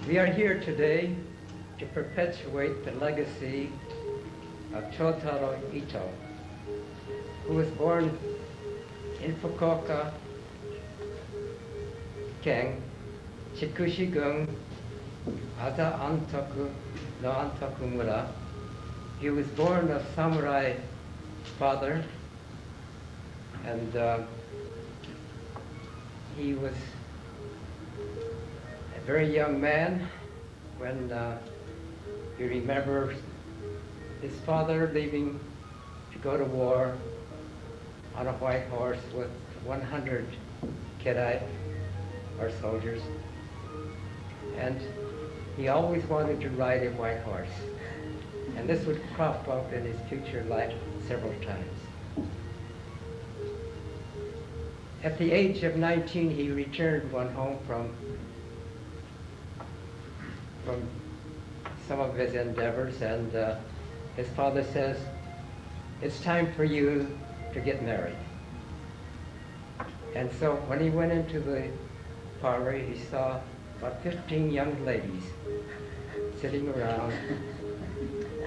We are here today to perpetuate the legacy of Chotaro Ito, who was born in Fukuoka, Ken, Chikushi-gun, Aza Antoku no Antoku Mura. He was born of samurai father, and he was a very young man when he remembers his father leaving to go to war on a white horse with 100 Kedai, or soldiers. And he always wanted to ride a white horse. And this would crop up in his future life several times. At the age of 19, he returned one home from some of his endeavors, and his father says, "It's time for you to get married." And so when he went into the parlor, he saw about 15 young ladies sitting around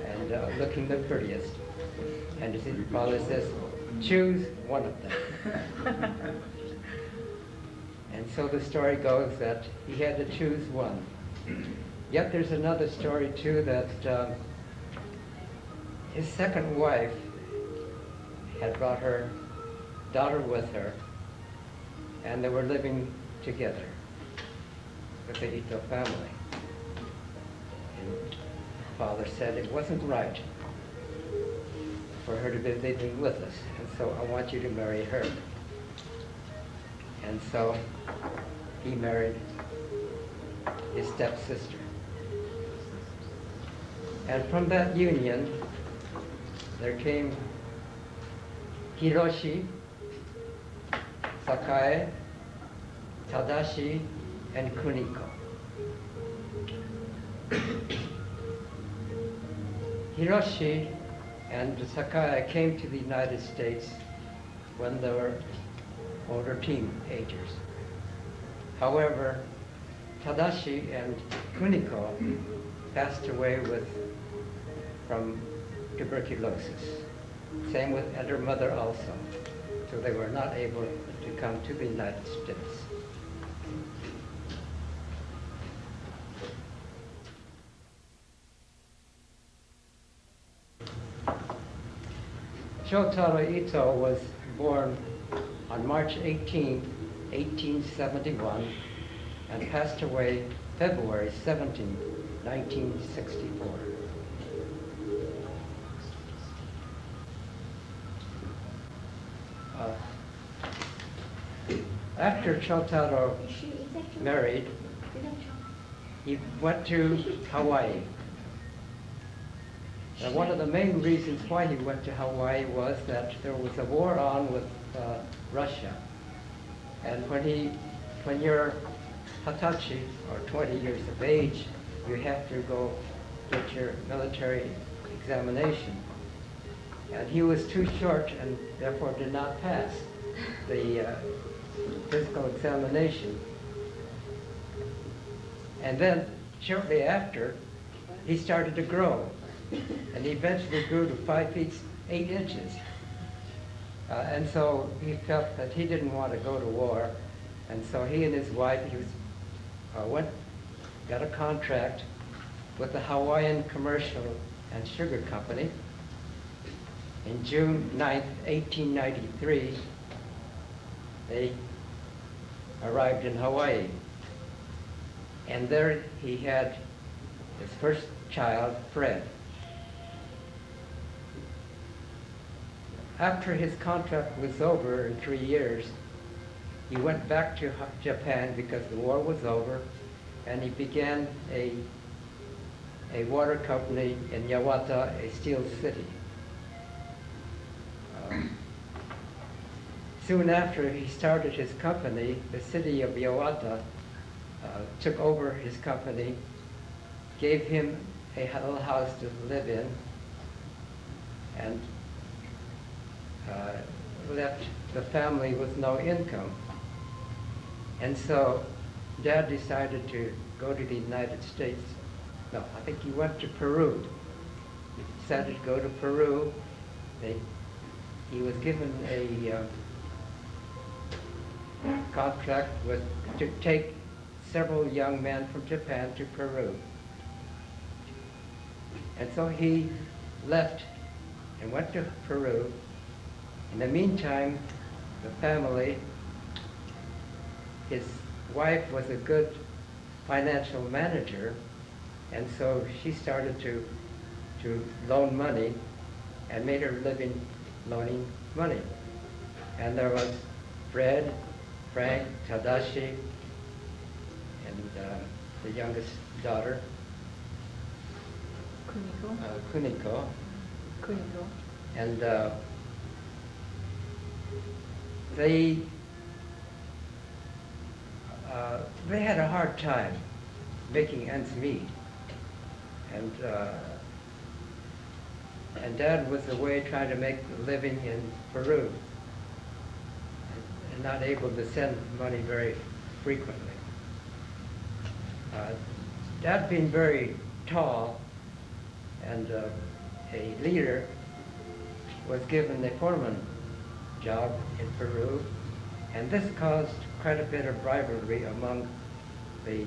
and looking the prettiest. And his father says, "Choose one of them." And so the story goes that he had to choose one. Yet there's another story too, that his second wife had brought her daughter with her, and they were living together with the Ito family. And father said it wasn't right for her to be living with us, and so I want you to marry her. And so he married his stepsister. And from that union, there came Hiroshi, Sakae, Tadashi, and Kuniko. Hiroshi and Sakae came to the United States when they were older teenagers. However, Tadashi and Kuniko passed away from tuberculosis. Same with their mother also. So they were not able to come to the United States. Shotaro Ito was born on March 18, 1871, and passed away February 17, 1964. After Shotaro married, he went to Hawaii. And one of the main reasons why he went to Hawaii was that there was a war on with Russia. And when you're Hatachi, or 20 years of age, you have to go get your military examination. And he was too short and therefore did not pass the physical examination. And then shortly after, he started to grow. And he eventually grew to 5 feet 8 inches. And so he felt that he didn't want to go to war. And so he and his wife, got a contract with the Hawaiian Commercial and Sugar Company. In June 9th, 1893, they arrived in Hawaii. And there he had his first child, Fred. After his contract was over in 3 years, he went back to Japan because the war was over, and he began a water company in Yawata, a steel city. Soon after he started his company, the city of Yawata took over his company, gave him a little house to live in, and left the family with no income. And so Dad decided to go to the United States. No, I think he went to Peru. He decided to go to Peru. He was given a contract to take several young men from Japan to Peru. And so he left and went to Peru. In the meantime, the family, his wife was a good financial manager, and so she started to loan money and made her living loaning money. And there was Fred, Frank, Tadashi, and the youngest daughter, Kuniko. And they had a hard time making ends meet, and Dad was away trying to make a living in Peru, and not able to send money very frequently. Dad, being very tall and a leader, was given the foreman job in Peru, and this caused quite a bit of rivalry among the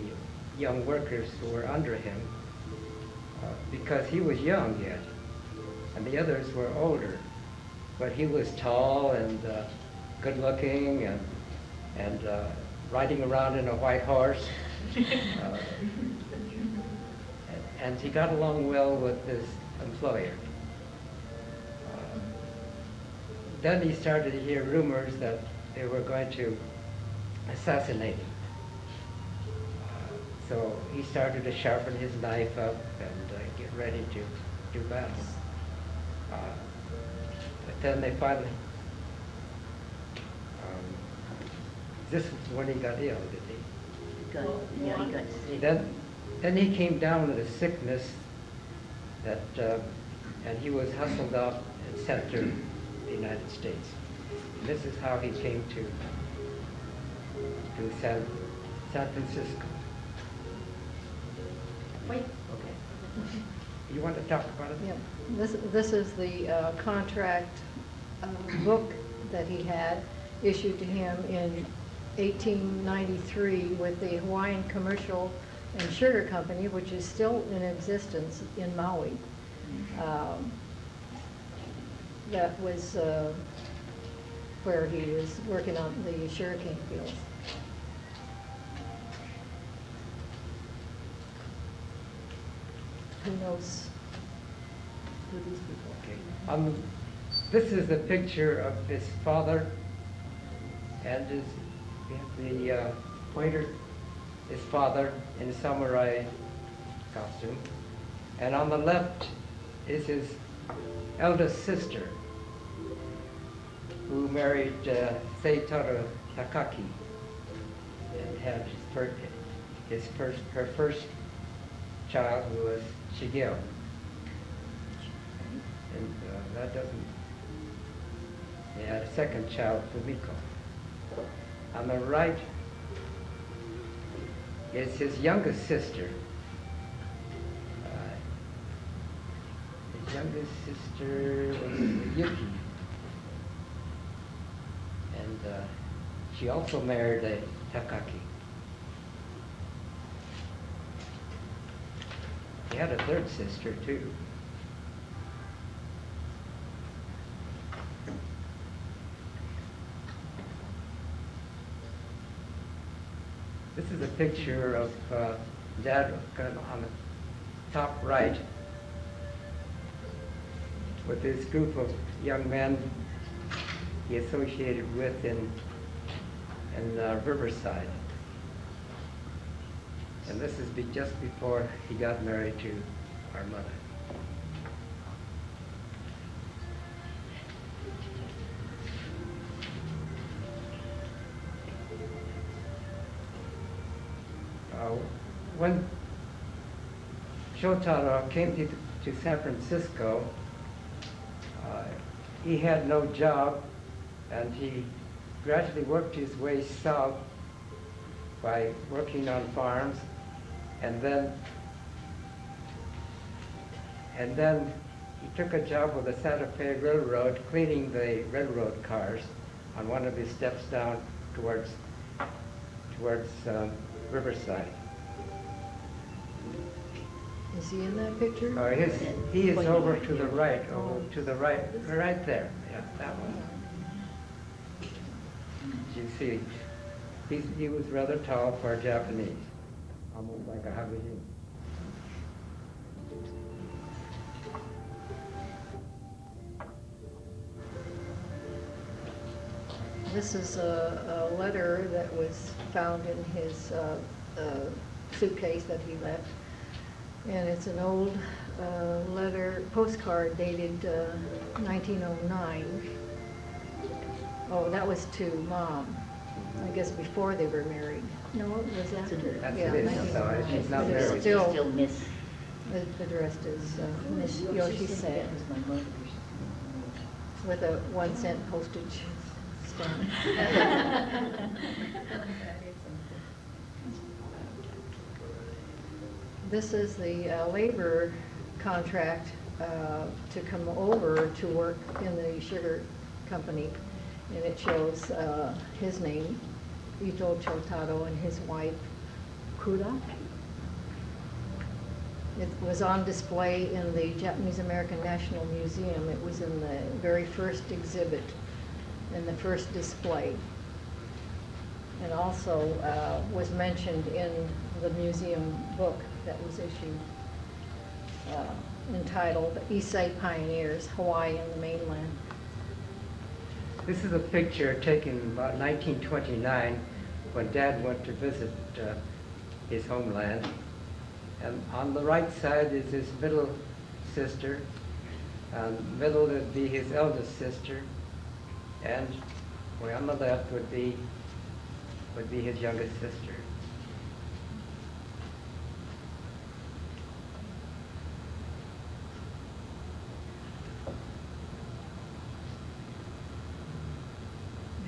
young workers who were under him, because he was young yet, and the others were older. But he was tall and good-looking and riding around in a white horse. And he got along well with his employer. Then he started to hear rumors that they were going to assassinate him. So he started to sharpen his knife up and get ready to do battle. But then they finally, this was when he got ill, did he? He got sick. Then he came down with a sickness that, and he was hustled off and sent to the United States. And this is how he came to San Francisco. Wait. Okay. You want to talk about it? Yeah. This is the contract book that he had issued to him in 1893 with the Hawaiian Commercial and Sugar Company, which is still in existence in Maui. That was where he was working on the sugarcane fields. Who knows who these people are? Okay. This is the picture of his father and the pointer, his father in samurai costume. And on the left is his eldest sister, who married Seitaro Takaki and had her first child, who was Shigeo. And that doesn't. They had a second child, Fumiko. On the right is his youngest sister. His youngest sister was Yuki. And she also married a Takaki. He had a third sister, too. This is a picture of Dad kind of on the top right with this group of young men he associated with in Riverside. And this is just before he got married to our mother. When Shotaro came to San Francisco, he had no job, and he gradually worked his way south by working on farms And then he took a job with the Santa Fe Railroad, cleaning the railroad cars on one of his steps down towards Riverside. Is he in that picture? He is over to the right, right there. Yeah, that one. You see, he was rather tall for a Japanese, almost like a Habiji. This is a letter that was found in his suitcase that he left. And it's an old postcard dated 1909. Oh, that was to Mom, I guess before they were married. No, it was after. That's Yeah, it, so she's not but it's married. still, Miss. addressed as Miss Yoshise, That was my mother's. with a 1-cent postage stamp. This is the labor contract to come over to work in the sugar company, and it shows his name, Ito Chotaro, and his wife, Kura. It was on display in the Japanese American National Museum. It was in the very first exhibit, in the first display. And also was mentioned in the museum book that was issued, entitled Issei Pioneers, Hawaii and the Mainland. This is a picture taken about 1929 when Dad went to visit his homeland. And on the right side is his middle sister, and middle would be his eldest sister, and way on the left would be his youngest sister.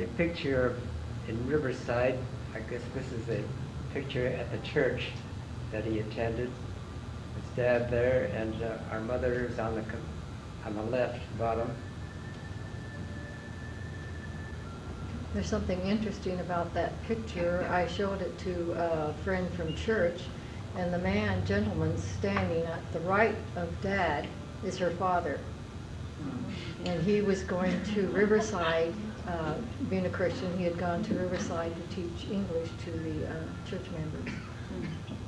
A picture in Riverside, I guess this is a picture at the church that he attended. His dad there, and our mother is on the left bottom. There's something interesting about that picture. I showed it to a friend from church, and the gentleman standing at the right of Dad is her father. And he was going to Riverside, being a Christian, he had gone to Riverside to teach English to the church members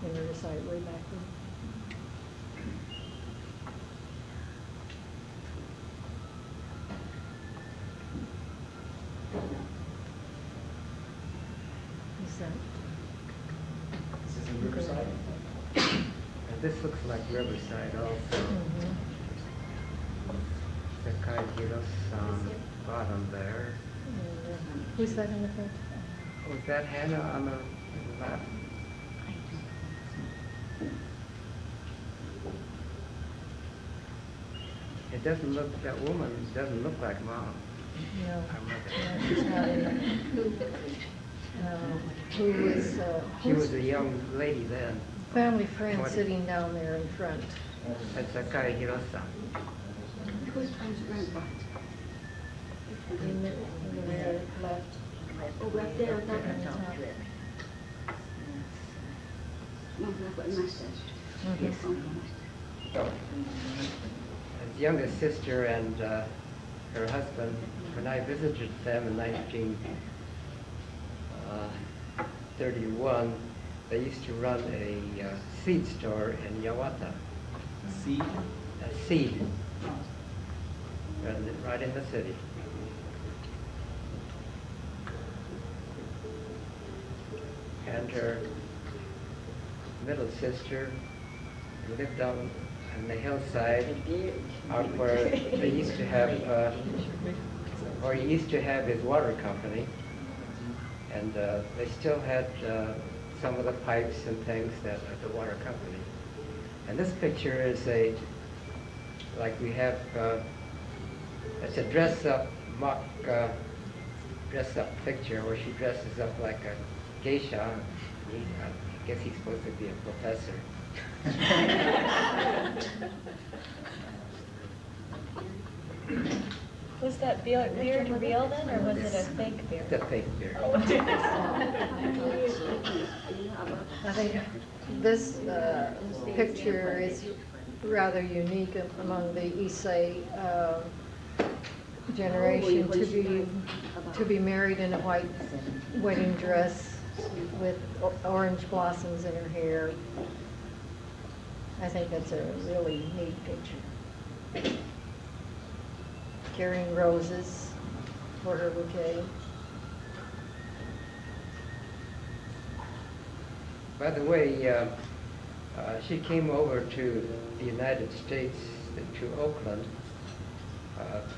in Riverside way back then. Is that? This is in Riverside? And this looks like Riverside also. Mhm. Sakai Hiro's bottom there. And, who's that in the front? Was that Hannah on the left? It doesn't look, that woman doesn't look like Mom. No, Our no, mother. she's not in it. Who was, She was a young lady then. family friend 20. sitting down there in front. That's Sakai Hirosa. Who's grandpa? In the very left. Oh, right there, that one. No, that's what my sister. Yes, His youngest sister and her husband, when I visited them in 1931, they used to run a seed store in Yawata. Seed? A seed, right in the city. And her middle sister lived on the hillside out where they used to have, where he used to have his water company. And they still had some of the pipes and things that at the water company. And this picture is like we have, it's a dress-up mock dress-up picture where she dresses up like a geisha. Guess he's supposed to be a professor. Was that beard real then, or was it a fake beard? It's a fake beard. I think this picture is rather unique among the Issei generation to be married in a white wedding dress with orange blossoms in her hair. I think that's a really neat picture. Carrying roses for her bouquet. By the way, she came over to the United States, to Oakland,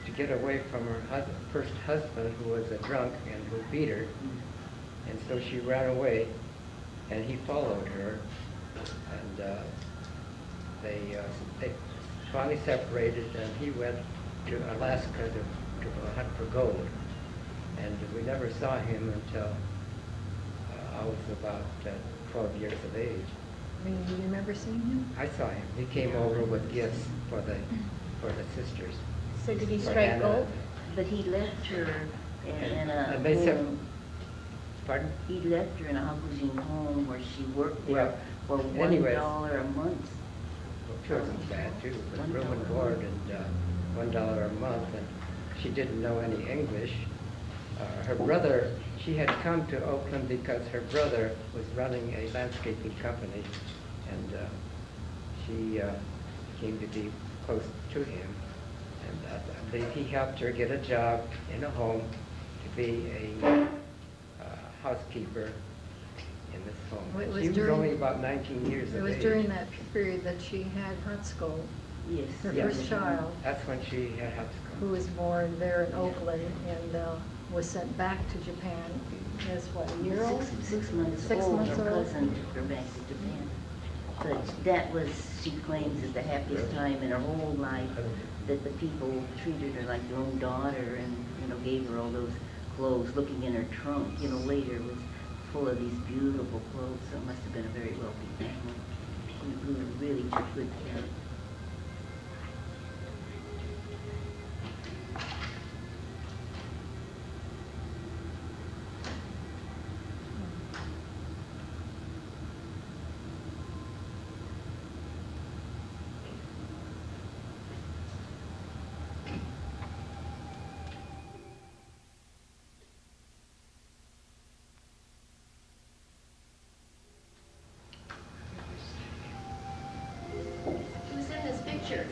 to get away from her first husband, who was a drunk and who beat her. And so she ran away, and he followed her, and they finally separated, and he went to Alaska to hunt for gold. And we never saw him until I was about 12 years of age. I mean, you remember seeing him? I saw him. He came over with gifts for the sisters. So did he For strike Anna. gold? But he left her in a And they said, home. pardon? He left her in a housing home where she worked Well, there for anyways. $1 a month. She wasn't bad too, but room and board and $1 a month, and she didn't know any English. Her brother, she had come to Oakland because her brother was running a landscaping company, and she came to be close to him. And I believe he helped her get a job in a home to be a housekeeper in this home. It was She was during- only about 19 years of age. It was during that period that she had Hutsko, Yes. her Yes. first child, That's when she had who Hutsko. was born there in Oakland and was sent back to Japan as what, a year old? 6 months 6 old. months Her old. cousin took her back to Japan. But that was, she claims, is the happiest time in her whole life, that the people treated her like their own daughter and, gave her all those clothes. Looking in her trunk, later was full of these beautiful clothes, so it must have been a very wealthy family who really took good care of her. Who's in this picture?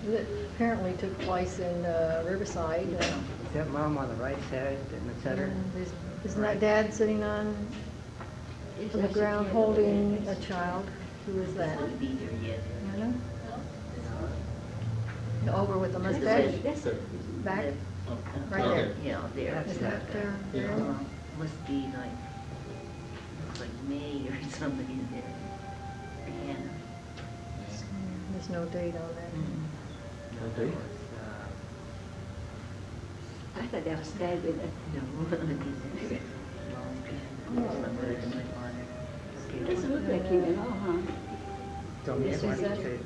That apparently took place in Riverside. Is that mom on the right side in the center? Isn't that dad sitting on the ground holding a child? Who is that? Wouldn't be there yet. Anna? Over with the mustache? That's Back? Uh, Right there. Yeah, there. That's Is that there? Yeah, must be like, looks like May or somebody there. Hannah. There's no date on that. Okay. I thought that was Dad with it. No, It doesn't look like him at all, huh? Don't Yes, get is one that- say-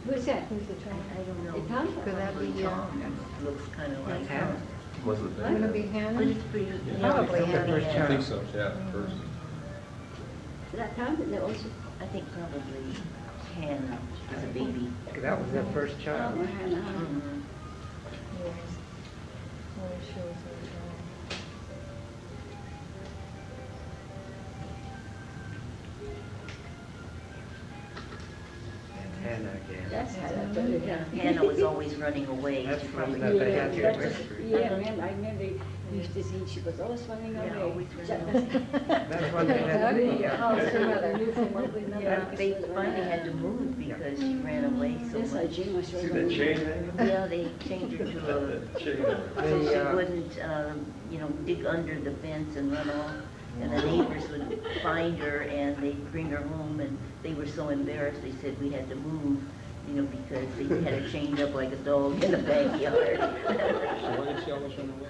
Who's that? Who's the child? I don't know. It's Tom? Could that be, Looks kind of like That's Hannah. Was it Going to be But Hannah? it's pretty. Probably it's Hannah. pretty I think so, yeah, first. Is that Tom? That also. I think probably Hannah was a baby. That was their first Oh, child. Hannah. Mhm. Yes. Well, it shows her, Hannah again. That's Hannah, but it, Hannah was always running away. That's She probably probably- not the Yeah, happy that's- history. Yeah, I remember used to see she was always running Yeah, away. always running away. That's when they had the, How's her mother? Yeah, they finally had to move because she ran away so Yes, I much. Jim was See running that away. chain hanging? Yeah, they changed her to a, Chain. so she They, wouldn't, dig under the fence and run off. And the neighbors would find her and they'd bring her home and they were so embarrassed, they said we had to move, because they had her chained up like a dog in the backyard. So why did she always run away?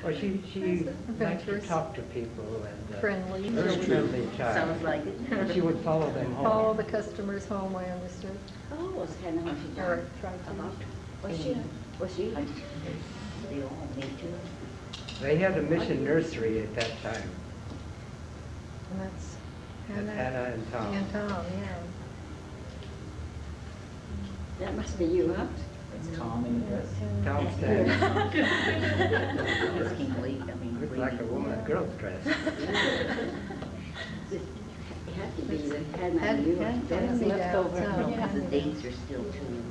Well, she liked to Adventurous. talk to people and. Friendly. Friendly child. Sounds like it. She would follow them home. Follow the customers home, I understood. Oh, was Hannah when she Or died? tried to. About, was she, They all made to. They had a mission nursery at that time. And that's That's Hannah and Tom. And Tom, yeah. that must be you, huh? It's Tom in the dress. Tom stands, Just came late, I mean. looks way like a before. woman, girl's dress. It had to be the Hannah Had- and you. had to That's be left that, over. so- No, because the dates are still too.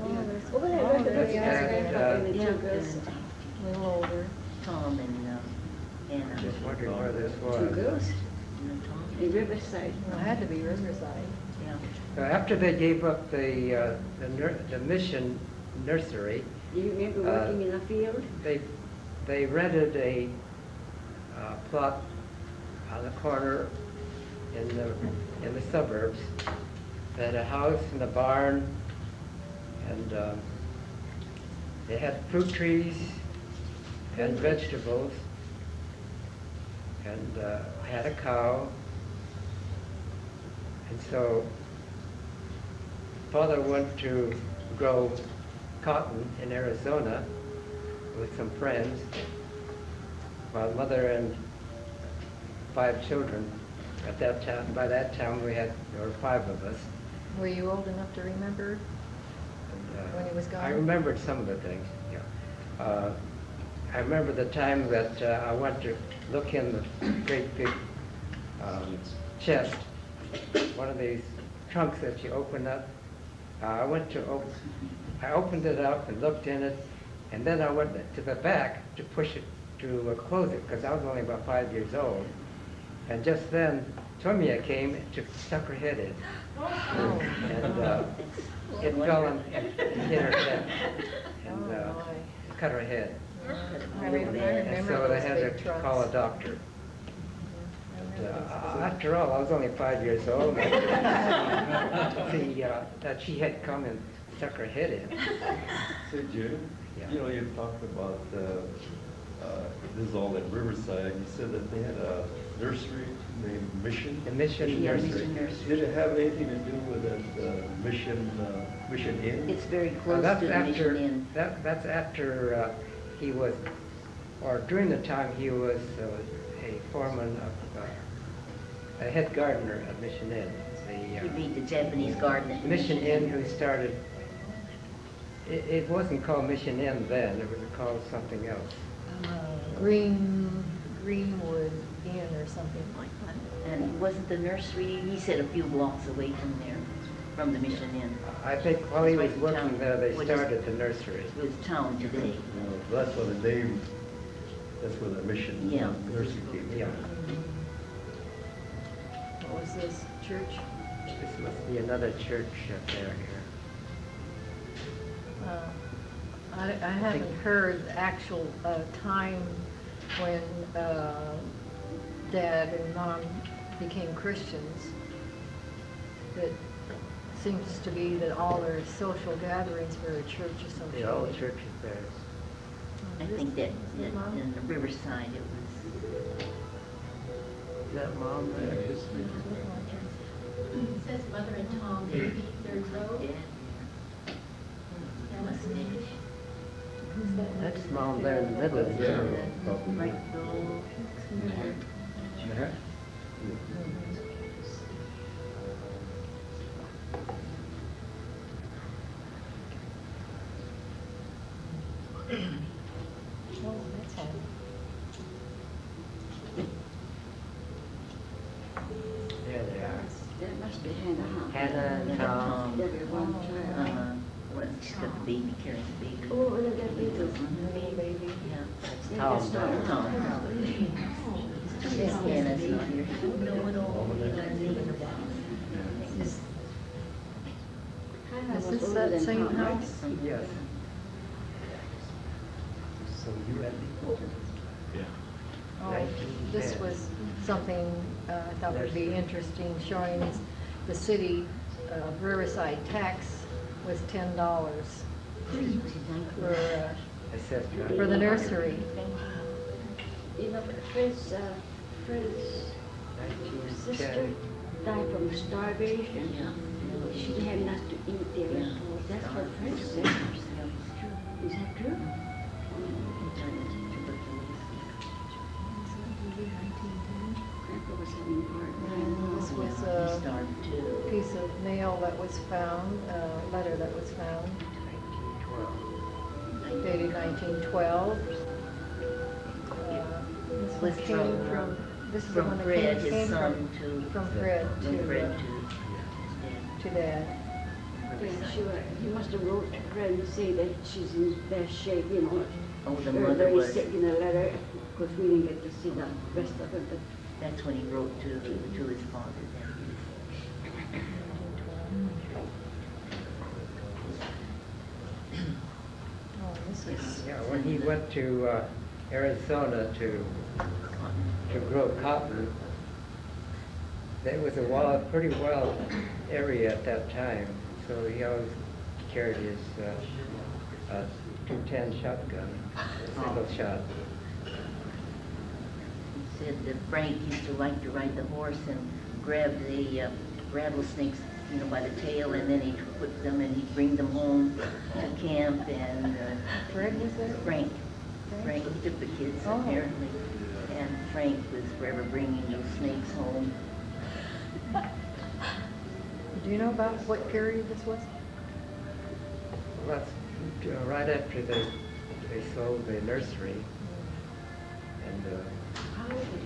Oh, there's- Over there, oh, look at there those you guys, are. And, they're helping the Yeah, two girls. A little older. Tom and Anna. Just wondering where this Two was. girls And Tom. in Riverside. Well, it had to be Riverside. Yeah. After they gave up the mission nursery, Do you remember working in a field? they rented a plot on the corner in the suburbs. They had a house and a barn, and they had fruit trees and vegetables, and had a cow. And so Father went to grow cotton in Arizona with some friends, while Mother and 5 children. At that time, by that time, there were 5 of us. Were you old enough to remember? And, When he was gone? I remembered some of the things, yeah. I remember the time that I went to look in the great big chest, one of these trunks that you open up. I opened it up and looked in it, and then I went to the back to push it, to close it, because I was only about 5 years old. And just then, Tomia came and stuck her head in. And it fell and hit her head, and Oh, my. cut her head. I remember And so they those had big to trucks. call a doctor. I remember those. After all, I was only 5 years old. See, that she had come and stuck her head in. Say, Jim, Yeah. you know, you talked about, this is all at Riverside, you said that they had a nursery named Mission? The mission Yeah, nursery. Mission Nursery. Did it have anything to do with that Mission Inn? It's very close That's to the after, Mission Inn. that's after he was, or during the time he was a foreman of, a head gardener at Mission Inn. He beat the Japanese garden at Mission Inn who started, it wasn't called Mission Inn then, it was called something else. Greenwood Inn or something like that. And wasn't the nursery, he said a few blocks away from there, from the Mission Inn. I think while he was Right in working town. there, they What is- started the nursery. It was town today. That's where the name, that's where the Mission Yeah. Nursery came from. Yeah, What was this, church? this must be another church up there here. I haven't heard the actual time when Dad and Mom became Christians. It seems to be that all their social gatherings were a church associated. The old church is there. I think that in the Riverside it was. Is that Mom there? It says Mother and Tom, maybe Third Road. Yeah. That must be. That's Mom there in the middle of the Yeah, room. probably. Right below. Uh-huh. Oh, that's all. There they are. That must be Hannah, huh? Hannah and Tom. That was one child. Well, she's got the baby, carrying the baby. Oh, look at that baby. Little baby. Yeah. Yeah, Tom. that's not Tom. Tom. Yeah, that's not here. Hannah Is was this older that than same Tom, right? house? Yes. So you had Oh, this was something I thought would be interesting, showing the city of Riverside tax was $10 for I said, the nursery. You know, Fred's sister 1910. died from starvation. She didn't have enough to eat there. Yeah. So that's what Fred said. Is that true? Grandpa was having a hard time. This was He a starved too. piece of mail that was found, a letter that was found, 1912. dated 1912. This Was one came from, this is the one From that Fred, came his son, from, to. from Fred From to, Fred to Dad. Yeah, he must have wrote to Fred and say that she's in best shape, you know. Oh, the Or mother very was, sick in the letter, because we didn't get to see the rest of it, but that's when he wrote to his father. Oh, this is, Yeah, when he went to Arizona to grow cotton, there was a pretty wild area at that time, so he always carried his 210 shotgun, single shot. He said that Frank used to like to ride the horse and grab the rattlesnakes, you know, by the tail, and then he'd put them and he'd bring them home to camp. And Fred was there? Frank he took the kids Oh. apparently, and Frank was forever bringing those snakes home. Do you know about what period this was? Well, that's right after they sold the nursery, and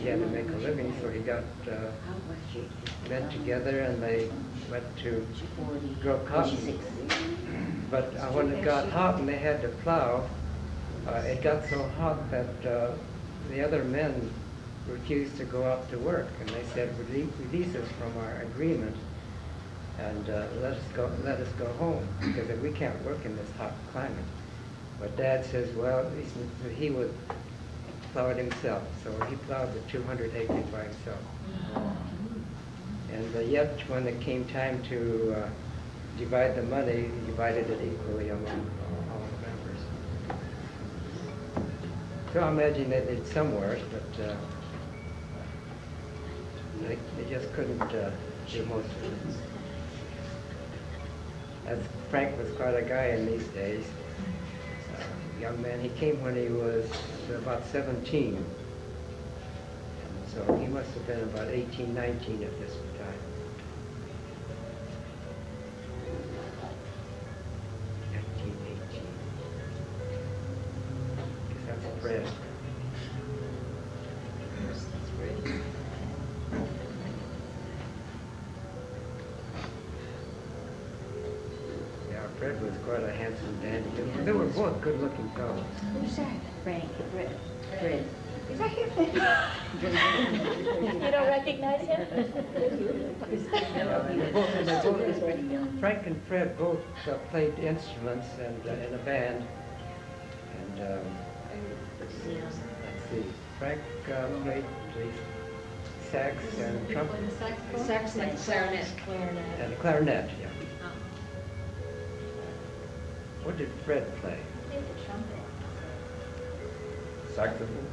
he had to make a living, so he got how was she? men together and they went to 40, grow cotton. 46. But when it got hot and they had to plow, it got so hot that the other men refused to go out to work, and they said, release us from our agreement and let us go home, because we can't work in this hot climate. But Dad says, well, he would plow it himself, so he plowed the 200 acres by himself. And yet, when it came time to divide the money, he divided it equally among all the members. So I imagine they did somewhere, but they just couldn't do most of it. As Frank was quite a guy in these days, young man. He came when he was about 17. So he must have been about 18, 19 at this time. 19, 18. Because that's Fred. Yeah, Fred was quite a handsome dandy. They were both good-looking fellows. Who's that? Frank, Fred. Fred. Is that him? You don't recognize him? Frank and Fred both played instruments and in a band. And let's see, Frank played the sax and trumpet Sax and clarinet. and the clarinet. Yeah. What did Fred play? I think the trumpet. Saxophone?